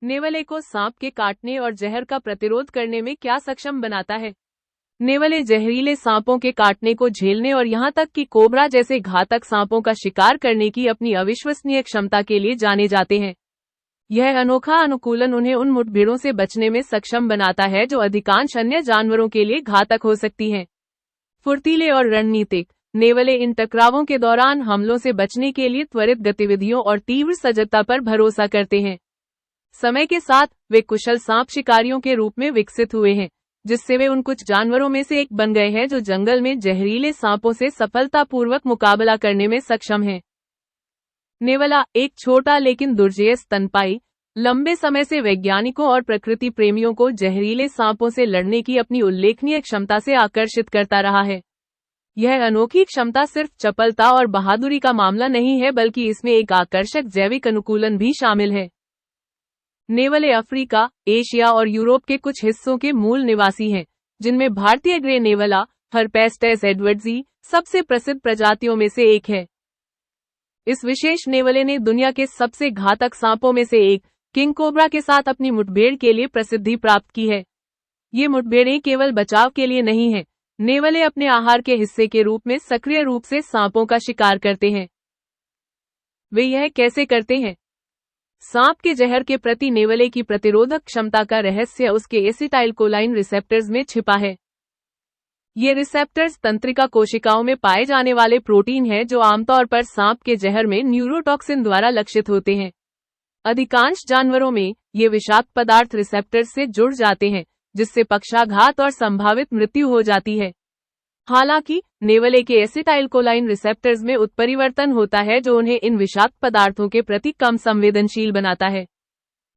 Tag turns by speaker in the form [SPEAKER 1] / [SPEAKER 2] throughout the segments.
[SPEAKER 1] नेवले को सांप के काटने और जहर का प्रतिरोध करने में क्या सक्षम बनाता है? नेवले जहरीले सांपों के काटने को झेलने और यहाँ तक कि कोबरा जैसे घातक सांपों का शिकार करने की अपनी अविश्वसनीय क्षमता के लिए जाने जाते हैं। यह अनोखा अनुकूलन उन्हें उन मुठभेड़ों से बचने में सक्षम बनाता है जो अधिकांश अन्य जानवरों के लिए घातक हो सकती हैं। फुर्तीले और रणनीतिक, नेवले इन टकरावों के दौरान हमलों से बचने के लिए त्वरित गतिविधियों और तीव्र सजगता पर भरोसा करते हैं। समय के साथ वे कुशल सांप शिकारियों के रूप में विकसित हुए हैं, जिससे वे उन कुछ जानवरों में से एक बन गए हैं जो जंगल में जहरीले सांपों से सफलतापूर्वक मुकाबला करने में सक्षम हैं। नेवला एक छोटा लेकिन दुर्जेय स्तनपायी, लंबे समय से वैज्ञानिकों और प्रकृति प्रेमियों को जहरीले सांपों से लड़ने की अपनी उल्लेखनीय क्षमता से आकर्षित करता रहा है। यह अनोखी क्षमता सिर्फ चपलता और बहादुरी का मामला नहीं है, बल्कि इसमें एक आकर्षक जैविक अनुकूलन भी शामिल है। नेवले अफ्रीका, एशिया और यूरोप के कुछ हिस्सों के मूल निवासी हैं, जिनमें भारतीय ग्रे नेवला, हर्पेस्टेस एडवर्ड्सी, सबसे प्रसिद्ध प्रजातियों में से एक है। इस विशेष नेवले ने दुनिया के सबसे घातक सांपों में से एक, किंग कोबरा के साथ अपनी मुठभेड़ के लिए प्रसिद्धि प्राप्त की है। ये मुठभेड़ें केवल बचाव के लिए नहीं हैं, नेवले अपने आहार के हिस्से के रूप में सक्रिय रूप से सांपों का शिकार करते हैं। वे यह कैसे करते हैं? सांप के जहर के प्रति नेवले की प्रतिरोधक क्षमता का रहस्य उसके एसिटाइलकोलाइन रिसेप्टर्स में छिपा है। ये रिसेप्टर्स तंत्रिका कोशिकाओं में पाए जाने वाले प्रोटीन हैं जो आमतौर पर सांप के जहर में न्यूरोटॉक्सिन द्वारा लक्षित होते हैं। अधिकांश जानवरों में ये विषाक्त पदार्थ रिसेप्टर्स से जुड़ जाते हैं, जिससे पक्षाघात और संभावित मृत्यु हो जाती है। हालांकि नेवले के एसिटाइलकोलाइन रिसेप्टर्स में उत्परिवर्तन होता है जो उन्हें इन विषाक्त पदार्थों के प्रति कम संवेदनशील बनाता है।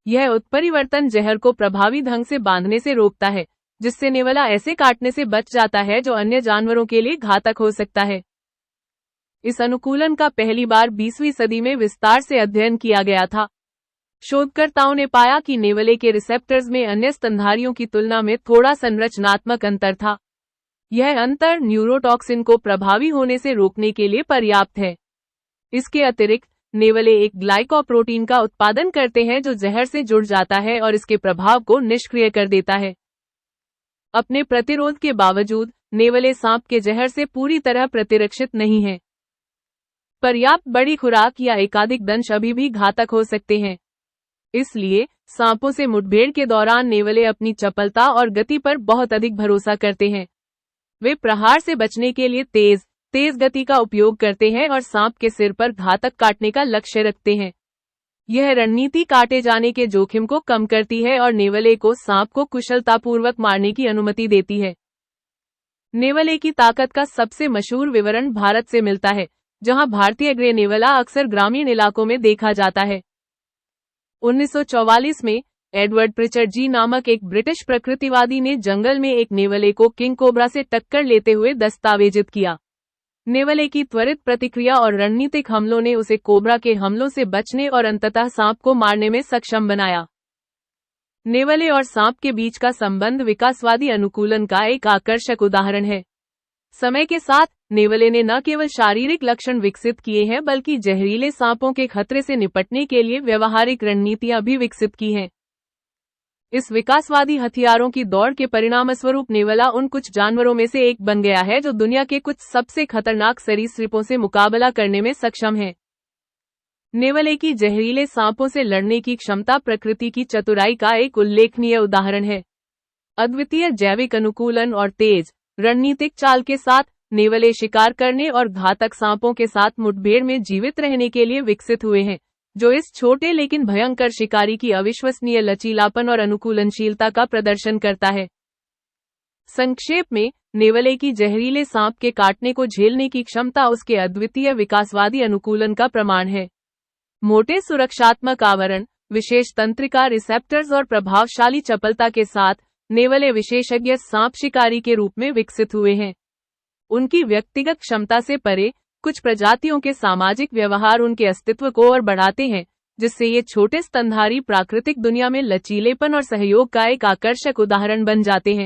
[SPEAKER 1] यह उत्परिवर्तन जहर को प्रभावी ढंग से बांधने से रोकता है, जिससे नेवला ऐसे काटने से बच जाता है जो अन्य जानवरों के लिए घातक हो सकता है। इस अनुकूलन का पहली बार 20वीं सदी में विस्तार से अध्ययन किया गया था। शोधकर्ताओं ने पाया कि नेवले के रिसेप्टर्स में अन्य स्तनधारियों की तुलना में थोड़ा संरचनात्मक अंतर था। यह अंतर न्यूरोटॉक्सिन को प्रभावी होने से रोकने के लिए पर्याप्त है। इसके अतिरिक्त नेवले एक ग्लाइकोप्रोटीन का उत्पादन करते हैं जो जहर से जुड़ जाता है और इसके प्रभाव को निष्क्रिय कर देता है। अपने प्रतिरोध के बावजूद नेवले सांप के जहर से पूरी तरह प्रतिरक्षित नहीं हैं। पर्याप्त बड़ी खुराक या एकाधिक दंश अभी भी घातक हो सकते हैं। इसलिए सांपों से मुठभेड़ के दौरान नेवले अपनी चपलता और गति पर बहुत अधिक भरोसा करते हैं। वे प्रहार से बचने के लिए तेज गति का उपयोग करते हैं और सांप के सिर पर घातक काटने का लक्ष्य रखते हैं। यह रणनीति काटे जाने के जोखिम को कम करती है और नेवले को सांप को कुशलतापूर्वक मारने की अनुमति देती है। नेवले की ताकत का सबसे मशहूर विवरण भारत से मिलता है, जहां भारतीय ग्रे नेवला अक्सर ग्रामीण इलाकों में देखा जाता है। 1944 में एडवर्ड प्रिचर्ड जी नामक एक ब्रिटिश प्रकृतिवादी ने जंगल में एक नेवले को किंग कोबरा से टक्कर लेते हुए दस्तावेजित किया। नेवले की त्वरित प्रतिक्रिया और रणनीतिक हमलों ने उसे कोबरा के हमलों से बचने और अंततः सांप को मारने में सक्षम बनाया। नेवले और सांप के बीच का संबंध विकासवादी अनुकूलन का एक आकर्षक उदाहरण है। समय के साथ नेवले ने न केवल शारीरिक लक्षण विकसित किए हैं, बल्कि जहरीले सांपों के खतरे से निपटने के लिए व्यवहारिक रणनीतियां भी विकसित की हैं। इस विकासवादी हथियारों की दौड़ के परिणामस्वरूप नेवला उन कुछ जानवरों में से एक बन गया है जो दुनिया के कुछ सबसे खतरनाक सरीसृपों से मुकाबला करने में सक्षम है। नेवले की जहरीले सांपों से लड़ने की क्षमता प्रकृति की चतुराई का एक उल्लेखनीय उदाहरण है। अद्वितीय जैविक अनुकूलन और तेज रणनीतिक चाल के साथ नेवले शिकार करने और घातक सांपों के साथ मुठभेड़ में जीवित रहने के लिए विकसित हुए हैं, जो इस छोटे लेकिन भयंकर शिकारी की अविश्वसनीय लचीलापन और अनुकूलनशीलता का प्रदर्शन करता है। संक्षेप में, नेवले की जहरीले सांप के काटने को झेलने की क्षमता उसके अद्वितीय विकासवादी अनुकूलन का प्रमाण है। मोटे सुरक्षात्मक आवरण, विशेष तंत्रिका रिसेप्टर्स और प्रभावशाली चपलता के साथ नेवले विशेषज्ञ सांप शिकारी के रूप में विकसित हुए हैं। उनकी व्यक्तिगत क्षमता से परे, कुछ प्रजातियों के सामाजिक व्यवहार उनके अस्तित्व को और बढ़ाते हैं, जिससे ये छोटे स्तनधारी प्राकृतिक दुनिया में लचीलेपन और सहयोग का एक आकर्षक उदाहरण बन जाते हैं।